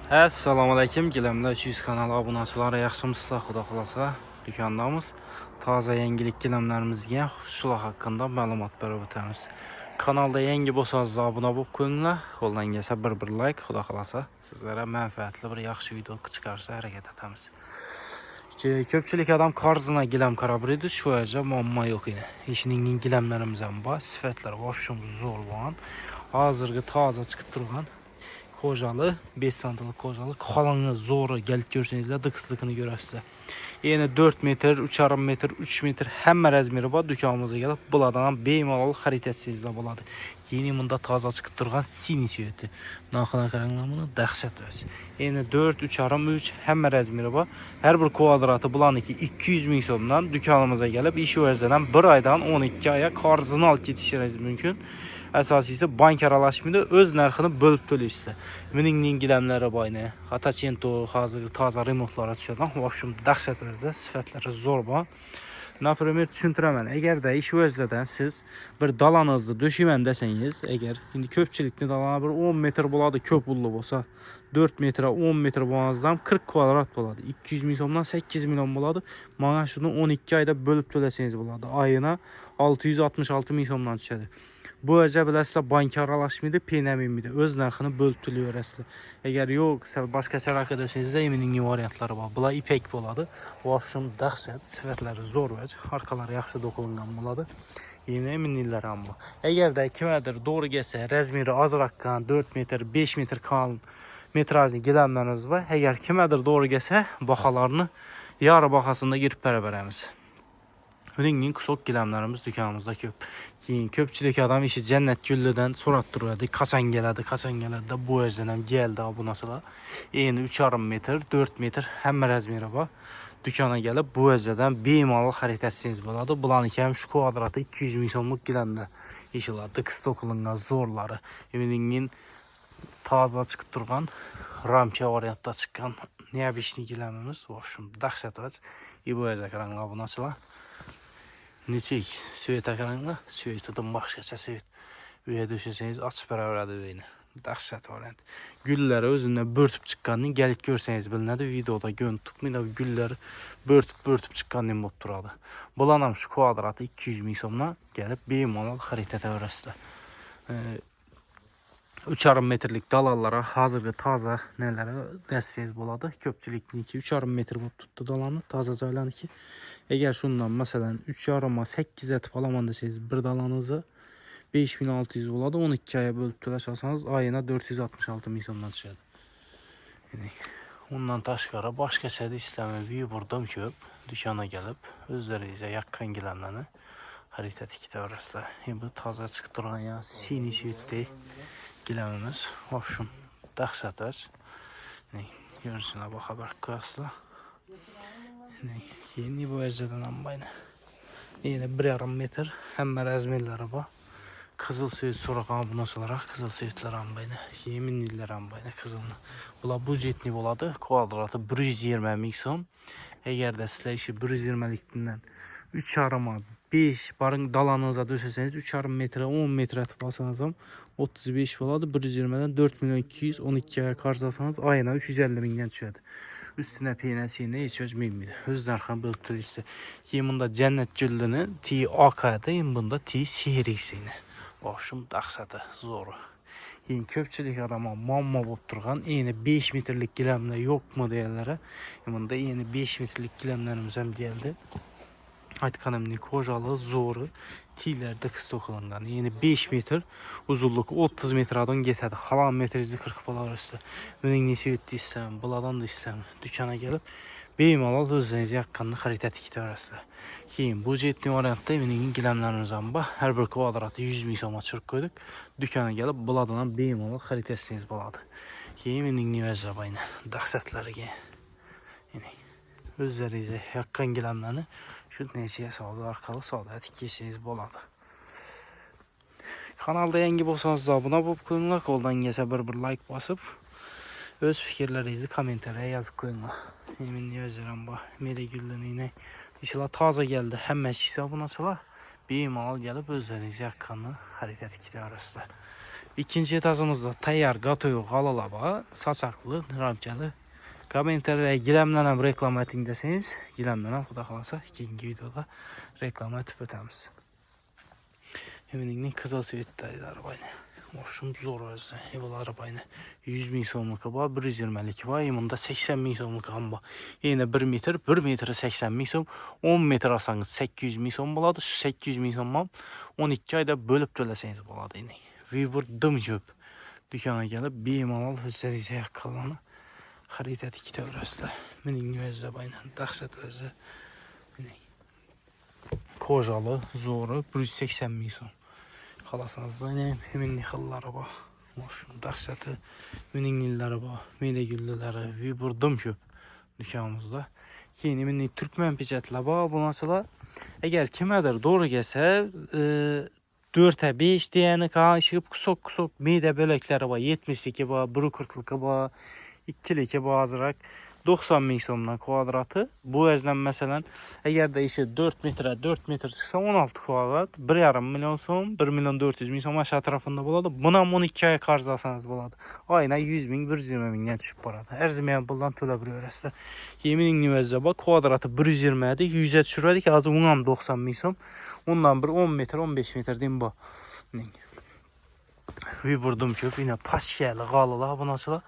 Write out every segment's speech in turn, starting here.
Assalamu alaykum. Gilemdə 200 kanala abunəçilərə yaxşımısınızlar, xuda xalasa. Dükkandamız. Taze yengilik gilemlərimizə şular haqqında məlumat verib ötəmiz. Kanalda yengi bolsanız abunə olub qoyunlar. Qoldan gəlsə bir like, xuda xalasa. Sizlərə mənfəətli bir yaxşı video çıxarsa hərəkət etəmiz. Köpçülük adam karzına gilem karabridir. Şu əcə mamma yox yine. İşinin gilemlərimizən var. Sifətlər vəbşum zor olan. Hazırғы taze çıxıb durğan. Kocalı, 5 santimlik kocalı. Kalanı zoru gelip görseniz de dıkıslıkını görərsiniz. Yine 4 metre, 3,5 metre, 3 metre həmmə rəzmiri var. Dükkanımıza gelip buladan beyimalı xəritəsiz də buladı. Yeni bunda taze çıkıp durğan sini süyüdü. Naxına qaranlamını dəhşət öz. Yine 4, 3,5, 3 həmmə rəzmiri var. Her bir kvadratı bulanı ki 200 min somdan dükkanımıza gelip işi özlenen bir aydan 12 aya karzını alt yetişiriz mümkün. Əsası isə bank aralaşmıdır, öz nərxini bölüb төлəyirsə. Miningin giləmləri bayını, Hataçento hazır taza remontlara düşədən, vəbşum dəhşət vəzə, sifətləri zorba. Например, düşündürəmən, əgər də iş özlədən siz bir dalanızda döşümən desəniz, əgər indi köpçilikli dalana bir 10 metr buladı köpullu olsa, 4 metre 10 metre boğazdan 40 kvadrat buladı. 200 min somdan 8 milyon buladı. Mana şunu 12 ayda bölüb töləsəniz buladı. Ayına 666 min somdan düşədir. Bu əcə biləsilə bank aralaşmıdır, peynəmimidir. Öz nərxini bölüb tülüyor əslə. Əgər yox, başqa şərak edəsiniz də eminin variantları var. Bula ipək boladı. Vəbşum dəhşət, sifətləri zor vəc. Arkaları yaxşı dokunulgan boladı. Yemin eminlər amma. Əgər də 2 metr doğru gəlsə, rəzmiri az raqqan, 4 metr, 5 metr kalın metrajlı giləmləriniz var. Əgər 2 metr doğru gəlsə, baxalarını yarı baxasında girib bərabərəmiz. Üningin kusok giləmlərimiz dükkanımızda köp. Köpçülük adam işi cennet güllüdən soratdırıyordu. Kaçan gələdi də bu özlənəm gəldi abunasıla. Eyni 3,5 metr, 4 metr həmmə rəzmiri var. Dükkana gəlib bu özlədən beymalı xəritəsiniz buladı. Bulan ikəm şu kvadratı 200 min somluq giləmdə işiladı. Kıstokulundan zorları. Üningin taza çıxıb durğan, rampiya variantda çıxan niyəbişli giləmimiz. Vəbşum dəhşət vəc. Bu özləkən abunasıla. Neçik, süyet akaranla, süyetidən başqaça süyet. Üyə düşürseniz açıb bərabərədir üyəni. Dəhşət variant. Gülləri özündən börtüb çıxqanını gəlib görseniz bilinədir. Videoda gön tutmayın. Gülləri börtüb çıxqanını mutduradı. Bulanam şu kvadratı 200 min somla gəlib beymanal xəritətə öyrəsidir. 3,5 metrlik dalallara hazırda taza nələrə dəstəyiz buladı. Köpçülikli 3,5 metr bu tutdu dalanı. Taza caylanı ki. Eğer şundan məsələn 3,5'a 8 ət falan desəniz bir dalanızı 5600 buladı. 12 aya bölüb töləşərsiniz ayına 466 min somdan düşədir. Yəni ondan daşqara başqa şeydə istəməyi buradan köp dükkana gəlib özləri izə yaxın giləmlərini xəritə tikdə öyrəslər. Bu taza çıxıb duran ya sini süddə giləmimiz. Vəbşum dəhşətdir. Görünsünə baxa bərk qıyasla. Yeni bu əzədən ambayını. Yine 1,5 metr həmmə rəzmirləri var. Kızıl süyüt soraq abunası olaraq kızıl süyütlər ambayını. Yemin illər ambayını kızılını. Bula bu jetni boladı. Kvadratı 120 min som. Əgər də sizlə işi 120'likdən 3,5'a 5 barın dalanınıza döşəsəniz 3,5 metre 10 metre tıpasanız 35 boladı. 120'dən 4 milyon 200 12 aya qarzasanız ayına 350 mindən düşədir. Üstüne peynəsiyini heç özməyimdir. Öz nərxini bölüb tülürsə. Bunda cennet güllünü ti akayda, bunda ti sihiriyini. Vəbşum dəhşəti zoru. Yəni köpçülük adama mamma olub durğan, eyni 5 metrlik giləmlə yoxmu deyirlərə. Bunda eyni 5 metrlik giləmlərimizəm deyildi. Aytqanımni kocalı, zoru, tiylərdə kıstokulundan. Yəni 5 metr uzunluq 30 metradan getədi. Xalan metrizi 40 bala arası. Bunun neçə ötdü istəməm, buladan da istəməm. Dükkana gəlib beymalal özlənizi yaxqanını xəritə tikdə arası. Кейін bu jetli variantda evinin giləmlərimizdən bax. Hər bir kvadratı 100 min soma çırq qoyduq. Dükkana gəlib buladan beymalal xəritəsiniz buladı. Кейін evinin nivəzə bayına. Dəhşətləri yəni. Özlərinizə yaxqan giləmlərini şu neysiyə saldı, arkalı saldı, ətik geçiniz boladı. Kanalda yengi bolsanız abunə olub qoyunlar, qoldan gəlsə bir like basıb, öz fikirlərinizi kommentariyaya yazıb qoyunlar. Eminli özlərəm bax, Mele Güllünü İnşallah taza gəldi, həmmə işsə abunasılar, bir mal gəlib özlərinizi yaxqanını xəritə tikdə arasılar. İkinci etajımızda tayyor qatoyu qalalaba, saçaqlı, ramkalı. Kommentarlara giləmlənəm reklam etin deseniz, giləmlənəm xuda qalasa ikinci videoda reklam etib ötəmiz. Eminliklə kızıl suyetdəydi arabayla. Hoşum zor özdə. Bu arabayla 100 min somluq var, 120'lik var. Yanında 80 min somluq var. Yine 1 metr, 1 metre 80 min som, 10 metre asanız 800 min som buladı. Şu 800 min somdan 12 ayda bölüb töləsəniz buladı. Vibur dım köp. Dükana gelip bemalol özlərinizə yaxalanı xarid edik təvrəslə. Mənim nüvəzzə bayla, dəhşət özü. Kojalı, zoru, 180 min som. Xalasınız zaynəyim, həmin nixilli araba. Dəhşəti, mininilləri var, meydəgüllüləri, viburdum köp dükanımızda. Yeni minni Türkmen peçetlə var, bu nasıla. Əgər kimədir doğru gəlsə, 4'e 5 deyəni qarışıb, kusok meydə böləkləri var, 72 var, 140'lıqı var, 2'lik bazırak. 90 min somdan kvadratı. Bu özlem mesela eğer de işi 4 metre çıksa 16 kvadrat 1,5 milyon som 1 milyon 400 bin som aşağı tarafında buladı. Buna 12 aya qarz alsanız buladı. Ayına 100 bin 120 bindən düşüb baradı. Ərziməyən bundan tölə bir öyrəsə. Yeminin nüvəzzə bak kvadratı 120'dir 100'e düşürədik. Azı unam 90 min som. Ondan bir 10 metre 15 metre deyim bu. Viburdum köp yine paşyalı qalılar bu nasıl?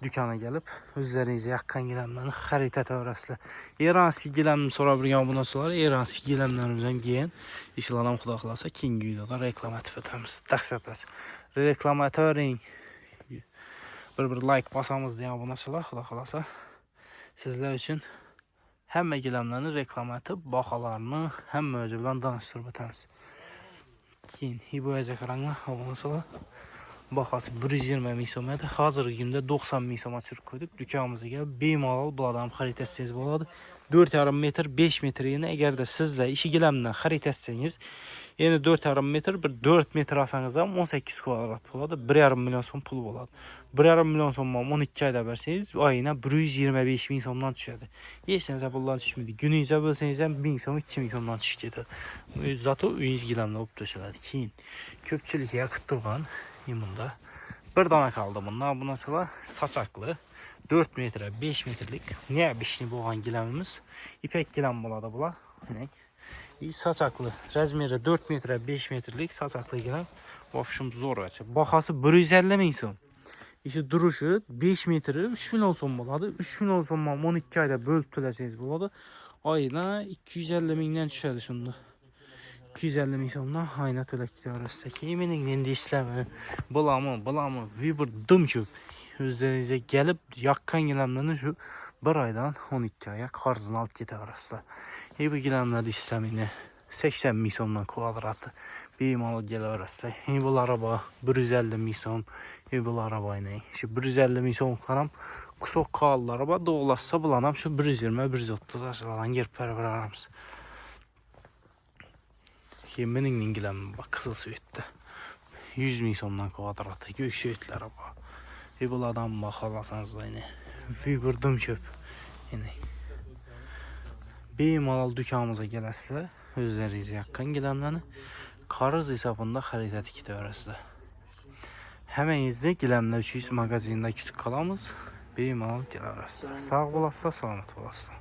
Dükana gelip üzerinizə yaxın giləmlərini xarid etəvrəslə. İranski giləmini sonra bir yan bundan sonra İranski giləmlərimizdən giyin. İşlərim xuda xalasa ikinci videoda reklam etib ötəmiz. Dəxsətəs. Reklam etəvərin. Bir like basamız deyə bundan sonra xuda xalasa. Sizlər üçün həmmə giləmlərini reklam etib baxalarını həmmə özü bilən danışdırıb ötəmiz. Keyin hiboyacaq rənglə bundan sonra Baxası 120 min somadır. Hazır gündə 90 min soma çürük koyduk. Dükkanımıza gəlib bemalol bu adam xarid etsəniz buladı. 4,5 metr 5 metre yine eğer de sizlə işi giləmdən xarid etsəniz yine 4,5 metr bir 4 metre asanız 18 kvadrat buladı. 1,5 milyon som pul buladı. 1,5 milyon somdan 12 ayda verseniz ayına 125 min somdan düşədi. Yersənizə bundan düşmüdü. Gününüzə bölsənizə 1000 som 2000 somdan düşüb gedir. Zato üyüz giləmlə olub döşələdi. Keyin köpçülük yakıtdırğan Yımında. Bir dana kaldı bundan. Bu nasıl? Saçaklı. 4 metre 5 metrelik. Niye beşini boğan giləmimiz? İpek giləm buladı bula. Saçaklı. Razmeri 4 metre 5 metrelik saçaklı giləm. Vapşım zor açı. Baxası 150 min som. İşte duruşu 5 metre 3 milyon som buladı. 3 milyon somdan 12 ayda bölüb töləsəniz buladı. Ayına 250 mindən düşədi şunda. 250 min somdan ayna tölək gidiyoruz. Eminim indi işləmə. Bulamı vibur dım köp. Özlərinizə gəlib yakkan giləmlərini şu bir aydan 12 aya qarzını alt gidiyoruz. Bu giləmləri işləmini 80 min somdan kvadratı beyimalı geliyoruz. Bu araba 150 min som. Bu araba ilə. Şu 150 min som qaram. Kusok qallı araba doğulasa bulanam şu 120-130 aşağıdan gelip beraber aramız. Yemenin İngilizce bak kızıl süette 100 min somdan kvadratı gök süetler araba. Bu adam bak alasanız da yine. Viburdum köp. Yine. Beyimalal dükkanımıza gələsilə özlərinizə yaxın giləmlərini qarız hesabında xarid edik dövrəsilə. Həmən izlə giləmlə 300 magazinində küçük qalamız. Beyimalal gələrəsilə. Sağ olasınız, salamat olasınız.